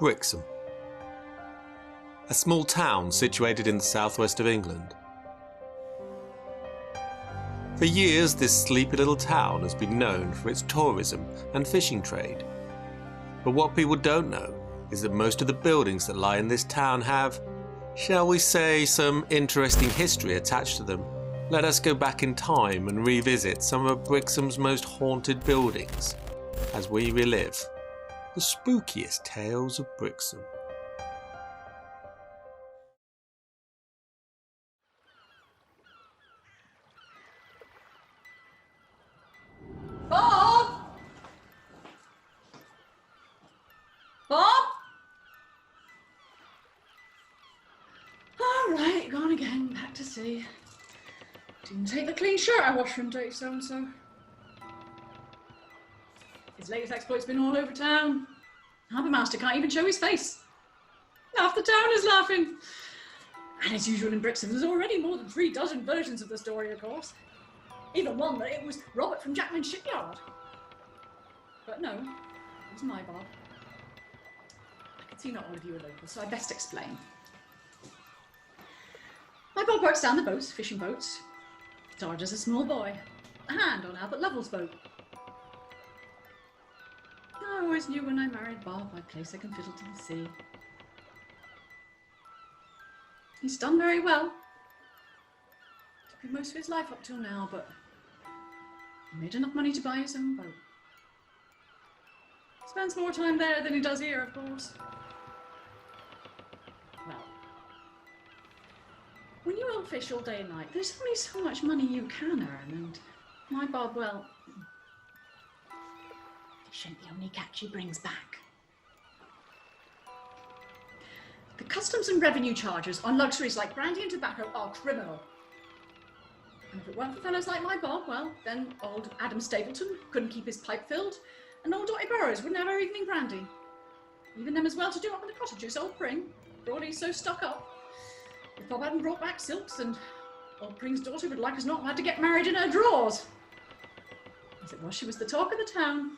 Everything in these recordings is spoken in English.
Brixham, a small town situated in the southwest of England. For years, this sleepy little town has been known for its tourism and fishing trade. But what people don't know is that most of the buildings that lie in this town have, shall we say, some interesting history attached to them. Let us go back in time and revisit some of Brixham's most haunted buildings as we relive the spookiest tales of Brixham. Bob! Bob? All right, gone again, back to sea. Didn't take the clean shirt I washed from Dave so-and-so. His latest exploit's been all over town. Harbour master can't even show his face. Half the town is laughing. And as usual in Brixham, there's already more than 3 dozen versions of the story, of course. Even one that it was Robert from Jackman's shipyard. But no, it was my Bob. I can see not all of you are local, so I best explain. My Bob works down the boats, fishing boats. Started as a small boy, a hand on Albert Lovell's boat. I always knew when I married Bob I'd place a fiddle to the sea. He's done very well. Took him most of his life up till now, but he made enough money to buy his own boat. Spends more time there than he does here, of course. Well, when you all fish all day and night, there's only so much money you can earn, and my Bob, well, fish ain't the only catch he brings back. The customs and revenue charges on luxuries like brandy and tobacco are criminal. And if it weren't for fellows like my Bob, well, then old Adam Stapleton couldn't keep his pipe filled, and old Dotty Burrows wouldn't have her evening brandy. Even them as well to do up in the cottages, old Pring, for all he's so stuck up. If Bob hadn't brought back silks, and old Pring's daughter would like as not have had to get married in her drawers. As it was, she was the talk of the town.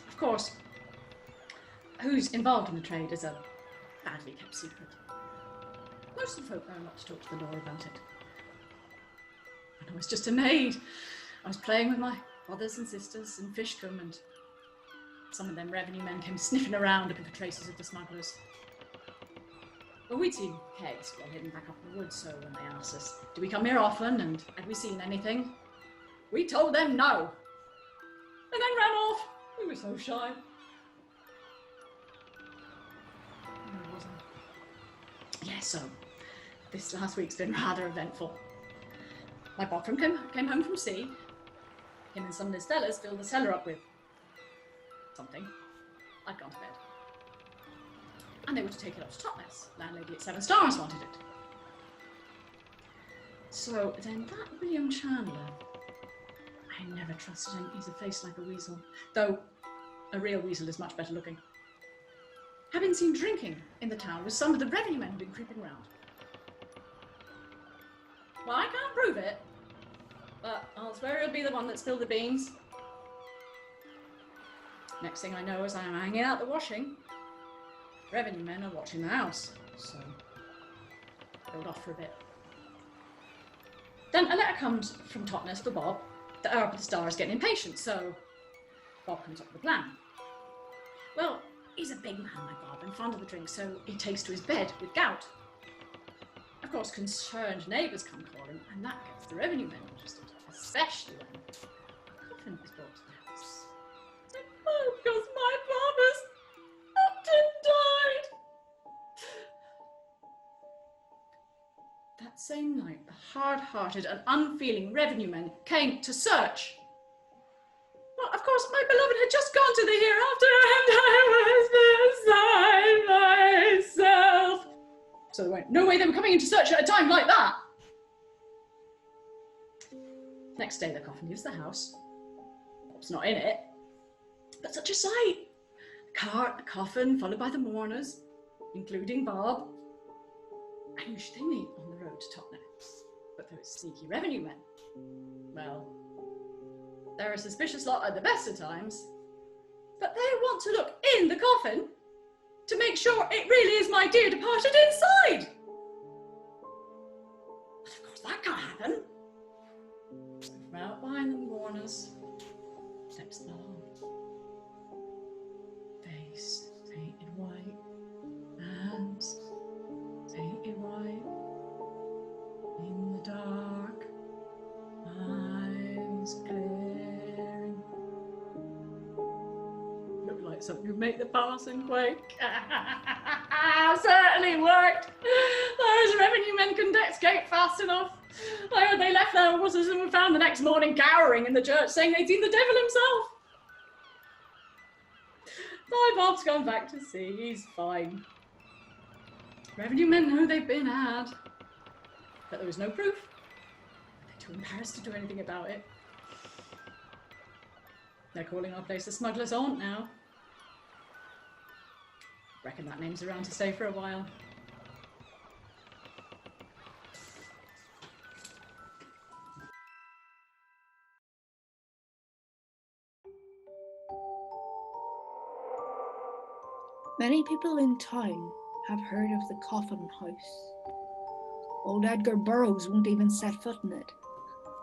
Of course, who's involved in the trade is a badly kept secret. Most of the folk know not to talk to the law about it. And I was just a maid. I was playing with my brothers and sisters in Fishcombe, and some of them revenue men came sniffing around looking for traces of the smugglers. Well, we'd seen kegs well hidden back up in the woods, so when they asked us, do we come here often and had we seen anything? We told them no. And then ran off. We were so shy. Yeah, so this last week's been rather eventful. My Bob came home from sea. Him and some of his fellas filled the cellar up with something. I'd gone to bed. And they were to take it up to Totnes. Landlady at 7 Stars wanted it. So then that William Chandler, I never trusted him. He's a face like a weasel. Though a real weasel is much better looking. Had been seen drinking in the town with some of the revenue men who'd been creeping round. Well, I can't prove it, but I'll swear he'll be the one that spilled the beans. Next thing I know, as I'm hanging out the washing, revenue men are watching the house, so hold off for a bit. Then a letter comes from Totnes for Bob. The Albert Star is getting impatient, so Bob comes up with a plan. Well, he's a big man, my Bob, and fond of the drink, so he takes to his bed with gout. Of course, concerned neighbours come calling, and that gets the revenue men interested, especially when a coffin is brought to the house. Oh, because my Bob has often died. That same night, the hard-hearted and unfeeling revenue men came to search. Well, of course, my beloved had just gone to the hereafter, and I was beside myself. So there went no way they were coming in to search at a time like that. Next day, the coffin leaves the house. Bob's not in it. But such a sight. The cart, the coffin, followed by the mourners, including Bob. And who should they meet on the road to Totnes? But those sneaky revenue men. Well, They're a suspicious lot at the best of times, but they want to look in the coffin to make sure it really is my dear departed inside. But of course that can't happen. So from out behind the mourners steps the face painted white, hands painted white, in the dark, eyes glaring. Looked like something would make the parson quake. Certainly worked. Those revenue men couldn't escape fast enough. I heard they left their horses and were found the next morning cowering in the church, saying they'd seen the devil himself. My Bob's gone back to sea. He's fine. Revenue men know they've been had, but there was no proof. They're too embarrassed to do anything about it. They're calling our place the Smugglers Haunt now. Reckon that name's around to stay for a while. Many people in town have heard of the Coffin House. Old Edgar Burrows won't even set foot in it.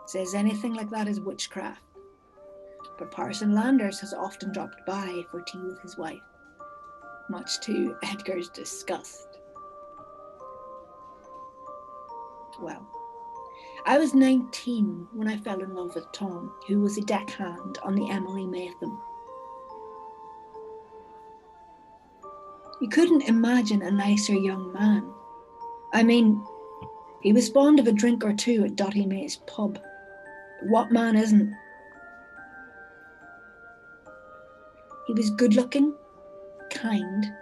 Says anything like that is witchcraft. But Parson Landers has often dropped by for tea with his wife, much to Edgar's disgust. Well, I was 19 when I fell in love with Tom, who was a deckhand on the Emily Maytham. You couldn't imagine a nicer young man. I mean, he was fond of a drink or two at Dotty May's pub. What man isn't? He was good looking, kind, and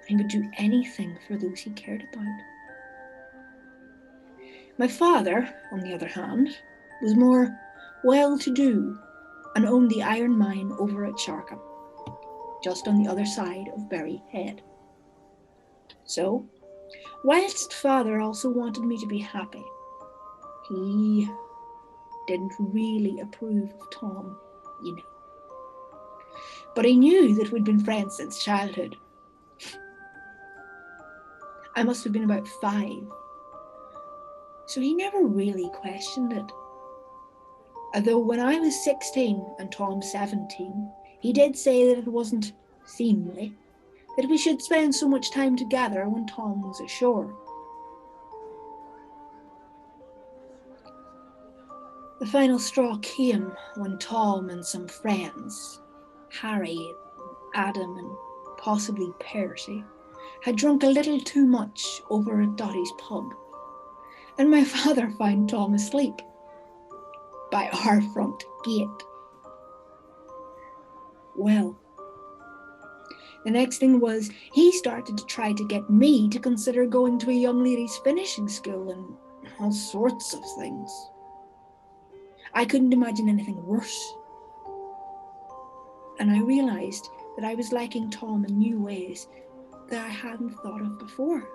he would do anything for those he cared about. My father, on the other hand, was more well-to-do and owned the iron mine over at Sharkham, just on the other side of Berry Head. So, whilst father also wanted me to be happy, he didn't really approve of Tom, you know. But he knew that we'd been friends since childhood. I must have been about 5. So he never really questioned it. Although when I was 16 and Tom 17, he did say that it wasn't seemly that we should spend so much time together when Tom was ashore. The final straw came when Tom and some friends, Harry, Adam and possibly Percy, had drunk a little too much over at Dotty's pub, and my father found Tom asleep by our front gate. Well, the next thing was he started to try to get me to consider going to a young ladies' finishing school and all sorts of things. I couldn't imagine anything worse. And I realised that I was liking Tom in new ways that I hadn't thought of before.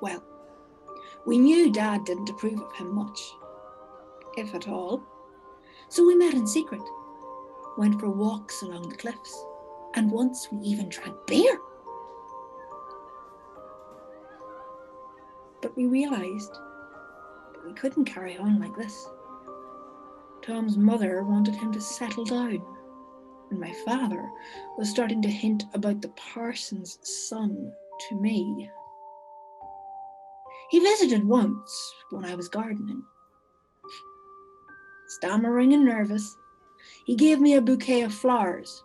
Well, we knew Dad didn't approve of him much, if at all. So we met in secret, went for walks along the cliffs, and once we even drank beer. But we realised that we couldn't carry on like this. Tom's mother wanted him to settle down, and my father was starting to hint about the parson's son to me. He visited once when I was gardening. Stammering and nervous, he gave me a bouquet of flowers,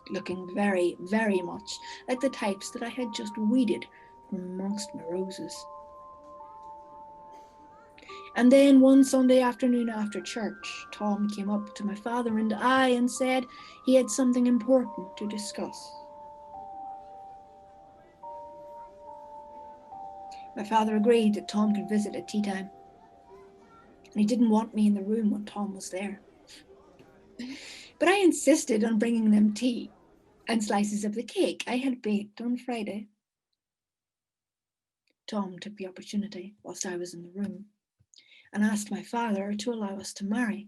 looking very, very much like the types that I had just weeded from amongst my roses. And then one Sunday afternoon after church, Tom came up to my father and I and said he had something important to discuss. My father agreed that Tom could visit at tea time, and he didn't want me in the room when Tom was there. But I insisted on bringing them tea and slices of the cake I had baked on Friday. Tom took the opportunity whilst I was in the room and asked my father to allow us to marry.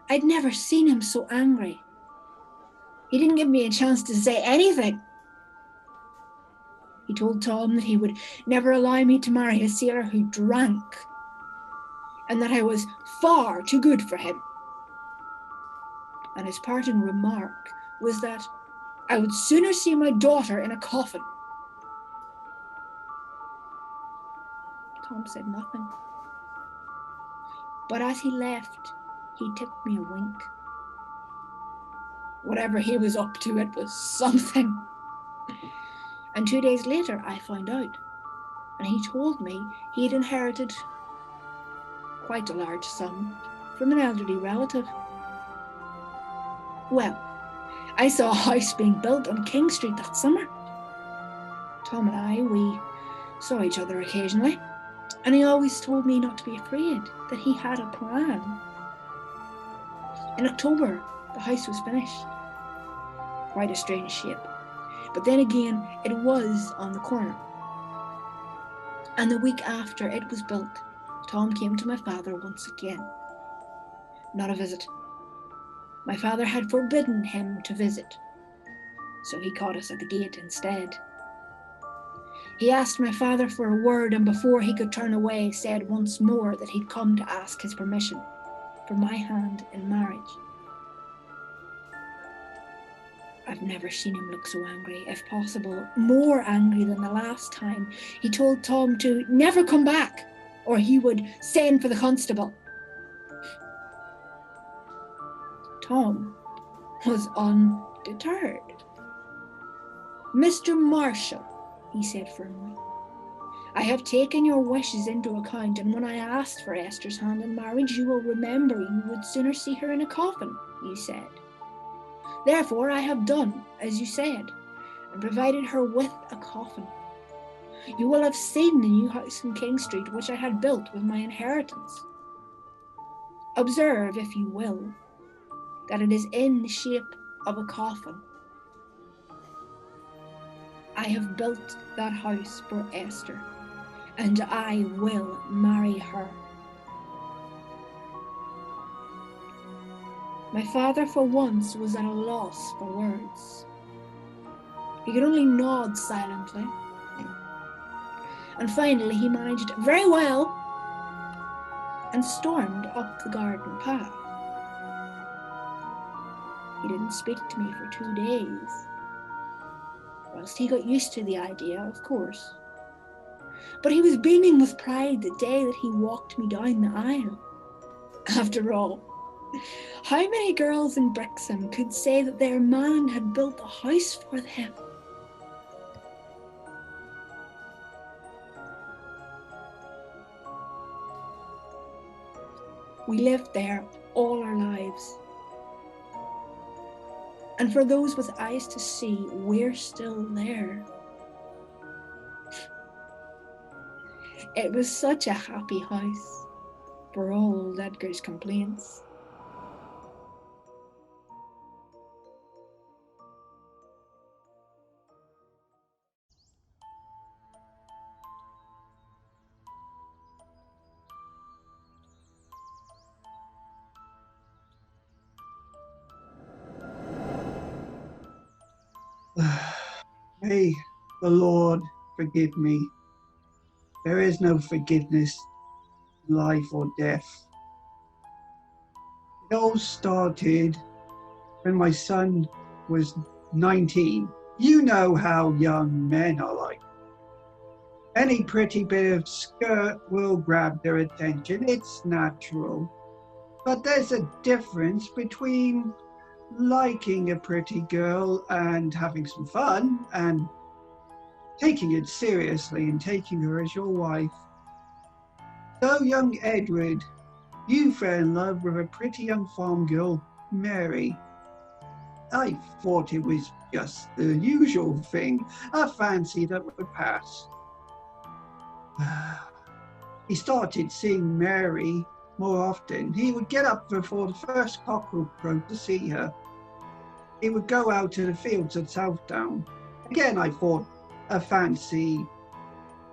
I'd never seen him so angry. He didn't give me a chance to say anything. He told Tom that he would never allow me to marry a sailor who drank, and that I was far too good for him. And his parting remark was that I would sooner see my daughter in a coffin. Tom said nothing. But as he left, he tipped me a wink. Whatever he was up to, it was something. And 2 days later, I found out. And he told me he had inherited quite a large sum from an elderly relative. Well, I saw a house being built on King Street that summer. Tom and I, we saw each other occasionally, and he always told me not to be afraid, that he had a plan. In October, the house was finished. Quite a strange shape. But then again, it was on the corner. And the week after it was built, Tom came to my father once again. Not a visit. My father had forbidden him to visit, so he caught us at the gate instead. He asked my father for a word, and before he could turn away, said once more that he'd come to ask his permission for my hand in marriage. I've never seen him look so angry, if possible, more angry than the last time he told Tom to never come back, or he would send for the constable. Tom was undeterred. Mr. Marshall, he said firmly, I have taken your wishes into account, and when I asked for Esther's hand in marriage, you will remember you would sooner see her in a coffin, you said. Therefore, I have done as you said, and provided her with a coffin. You will have seen the new house in King Street, which I had built with my inheritance. Observe, if you will, that it is in the shape of a coffin. I have built that house for Esther, and I will marry her. My father for once was at a loss for words. He could only nod silently. And finally he managed very well and stormed up the garden path. He didn't speak to me for 2 days, whilst he got used to the idea, of course. But he was beaming with pride the day that he walked me down the aisle. After all, how many girls in Brixham could say that their man had built a house for them? We lived there all our lives. And for those with eyes to see, we're still there. It was such a happy house, for all old Edgar's complaints. May the Lord forgive me. There is no forgiveness in life or death. It all started when my son was 19. You know how young men are like. Any pretty bit of skirt will grab their attention. It's natural. But there's a difference between liking a pretty girl and having some fun and taking it seriously and taking her as your wife. So young Edward, you fell in love with a pretty young farm girl, Mary. I thought it was just the usual thing, a fancy that would pass. He started seeing Mary more often. He would get up before the first cockerel crowed to see her. He would go out to the fields at Southdown. Again, I thought a fancy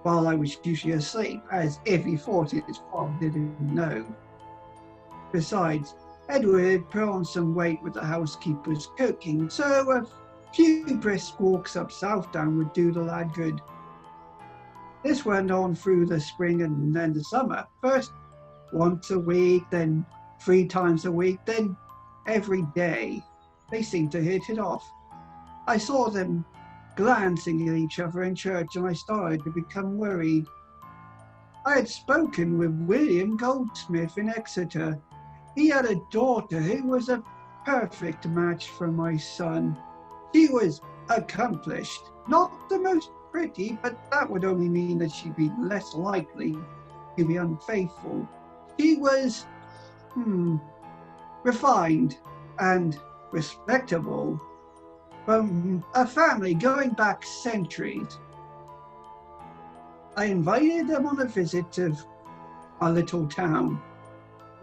while I was usually asleep, as if he thought his father didn't know. Besides, Edward had put on some weight with the housekeeper's cooking, so a few brisk walks up Southdown would do the lad good. This went on through the spring and then the summer. First once a week, then 3 times a week, then every day. They seemed to hit it off. I saw them glancing at each other in church, and I started to become worried. I had spoken with William Goldsmith in Exeter. He had a daughter who was a perfect match for my son. She was accomplished, not the most pretty, but that would only mean that she'd be less likely to be unfaithful. She was, refined and respectable, from a family going back centuries. I invited them on a visit to our little town.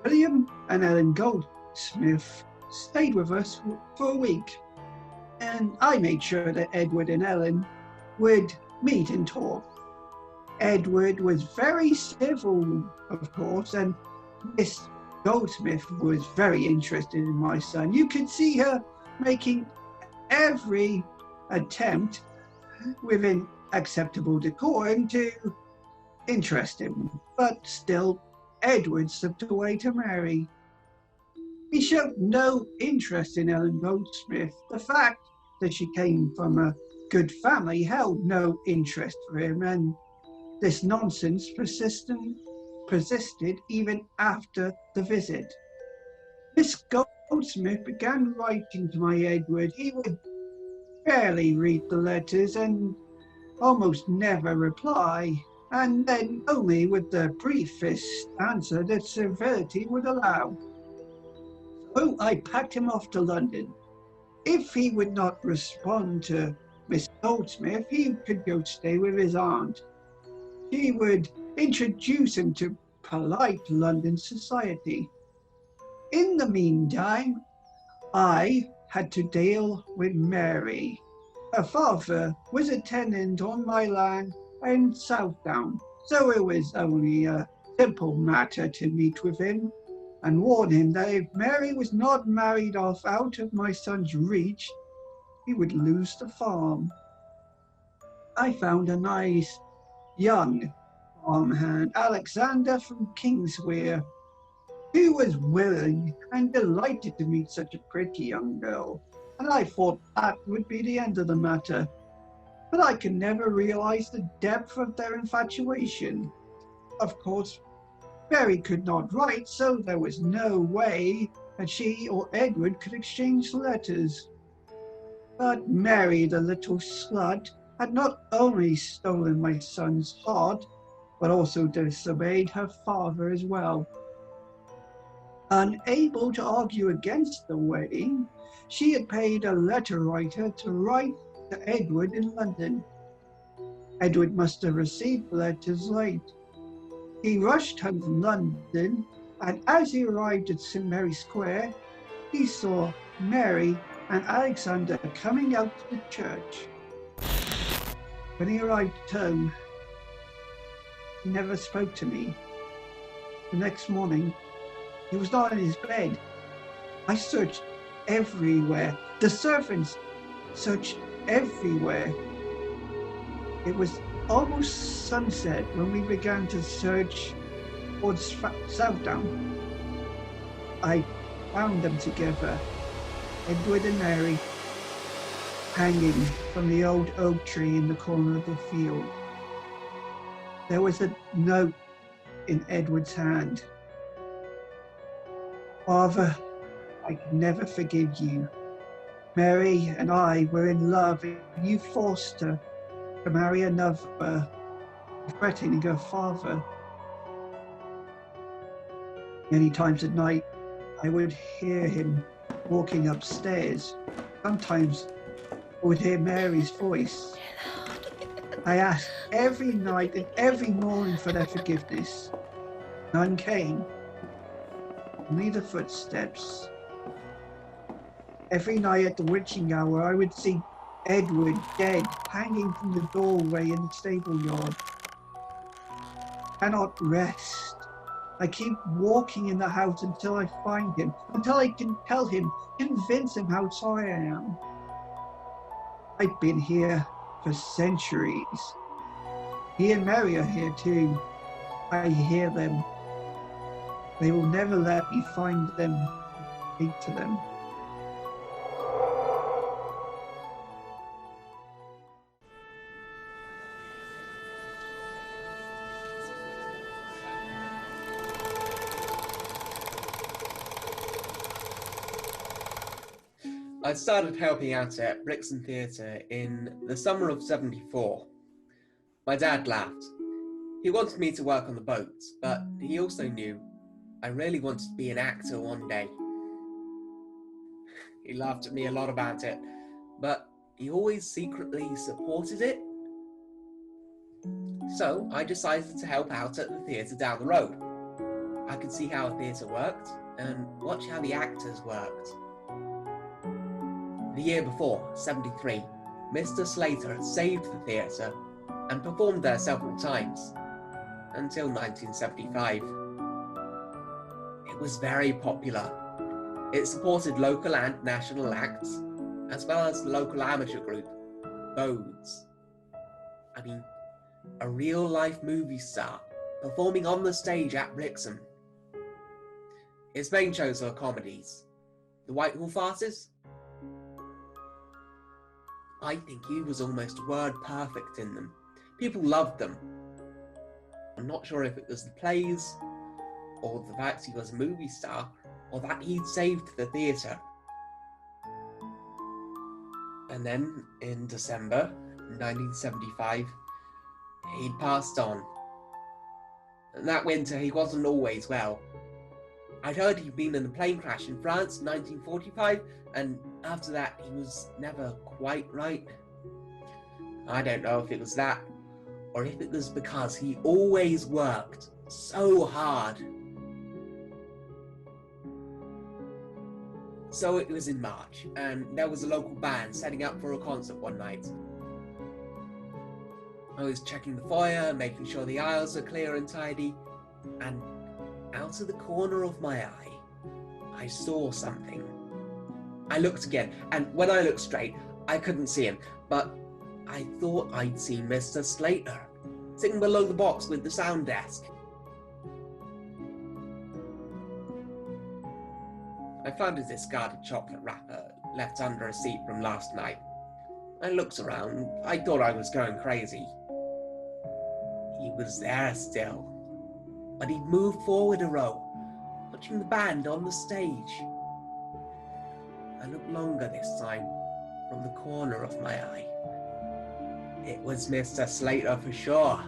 William and Ellen Goldsmith stayed with us for a week, and I made sure that Edward and Ellen would meet and talk. Edward was very civil, of course, and Miss Goldsmith was very interested in my son. You could see her making every attempt within acceptable decorum to interest him, but still Edward slipped away to marry. He showed no interest in Ellen Goldsmith. The fact that she came from a good family held no interest for him, and this nonsense persisted even after the visit. Miss Goldsmith began writing to my Edward. He would barely read the letters and almost never reply, and then only with the briefest answer that civility would allow. So I packed him off to London. If he would not respond to Miss Goldsmith, he could go stay with his aunt. She would introduce him to polite London society. In the meantime, I had to deal with Mary. Her father was a tenant on my land in Southdown, so it was only a simple matter to meet with him and warn him that if Mary was not married off out of my son's reach, he would lose the farm. I found a nice young farmhand, Alexander from Kingswear, who was willing and delighted to meet such a pretty young girl, and I thought that would be the end of the matter. But I could never realize the depth of their infatuation. Of course, Mary could not write, so there was no way that she or Edward could exchange letters. But Mary, the little slut, had not only stolen my son's heart, but also disobeyed her father as well. Unable to argue against the wedding, she had paid a letter writer to write to Edward in London. Edward must have received the letters late. He rushed home from London, and as he arrived at St. Mary's Square, he saw Mary and Alexander coming out to the church. When he arrived at home, he never spoke to me. The next morning, he was not in his bed. I searched everywhere. The servants searched everywhere. It was almost sunset when we began to search towards Southdown. I found them together, Edward and Mary, hanging from the old oak tree in the corner of the field. There was a note in Edward's hand. Father, I can never forgive you. Mary and I were in love, and you forced her to marry another, threatening her father. Many times at night, I would hear him walking upstairs. Sometimes I would hear Mary's voice. I asked every night and every morning for their forgiveness. None came. Only the footsteps. Every night at the witching hour, I would see Edward dead, hanging from the doorway in the stable yard. cannot rest. I keep walking in the house until I find him, until I can tell him, convince him how sorry I am. I've been here for centuries. He and Mary are here too. I hear them. They will never let me find them, speak to them. I started helping out at Brixham Theatre in the summer of '74. My dad laughed. He wanted me to work on the boats, but he also knew I really wanted to be an actor one day. He laughed at me a lot about it, but he always secretly supported it. So I decided to help out at the theatre down the road. I could see how a theatre worked and watch how the actors worked. The year before, '73, Mr. Slater had saved the theatre and performed there several times, until 1975. It was very popular. It supported local and national acts, as well as the local amateur group, Bodes. I mean, a real-life movie star performing on the stage at Brixham. Its main shows were comedies. The Whitehall Farces? I think he was almost word perfect in them. People loved them. I'm not sure if it was the plays, or the fact he was a movie star, or that he'd saved the theatre. And then, in December 1975, he'd passed on. And that winter, he wasn't always well. I'd heard he'd been in a plane crash in France in 1945, and after that, he was never quite right. I don't know if it was that, or if it was because he always worked so hard. So it was in March, and there was a local band setting up for a concert one night. I was checking the foyer, making sure the aisles are clear and tidy, and out of the corner of my eye, I saw something. I looked again, and when I looked straight, I couldn't see him, but I thought I'd seen Mr. Slater, sitting below the box with the sound desk. I found a discarded chocolate wrapper left under a seat from last night. I looked around. I thought I was going crazy. He was there still, but he'd moved forward a row, watching the band on the stage. I looked longer this time, from the corner of my eye. It was Mr. Slater for sure.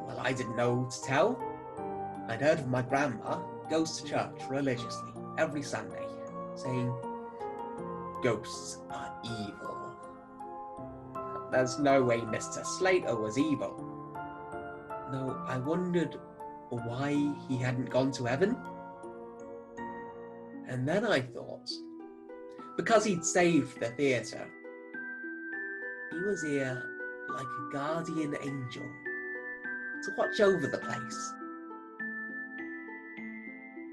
Well, I didn't know who to tell. I'd heard of my grandma goes to church religiously every Sunday, saying, "Ghosts are evil." There's no way Mr. Slater was evil. Though I wondered why he hadn't gone to heaven. And then I thought, because he'd saved the theatre, he was here like a guardian angel to watch over the place.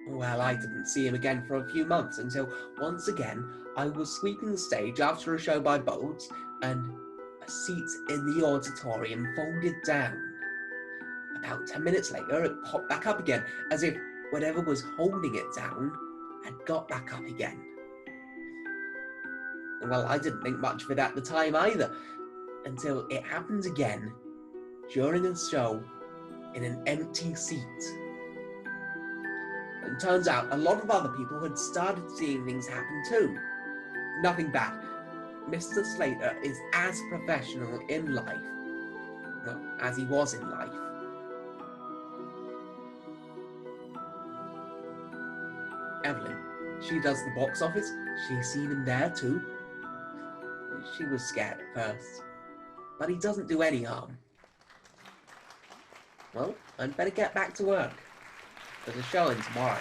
Well, I didn't see him again for a few months until once again I was sweeping the stage after a show by Bodes, and a seat in the auditorium folded down. About 10 minutes later, it popped back up again, as if whatever was holding it down had got back up again. Well, I didn't think much of it at the time either, until it happened again during a show in an empty seat. And turns out a lot of other people had started seeing things happen too. Nothing bad. Mr. Slater is as professional in life, well, as he was in life. Evelyn, she does the box office. She's seen him there too. She was scared at first, but he doesn't do any harm. Well, I'd better get back to work. There's a showing tomorrow.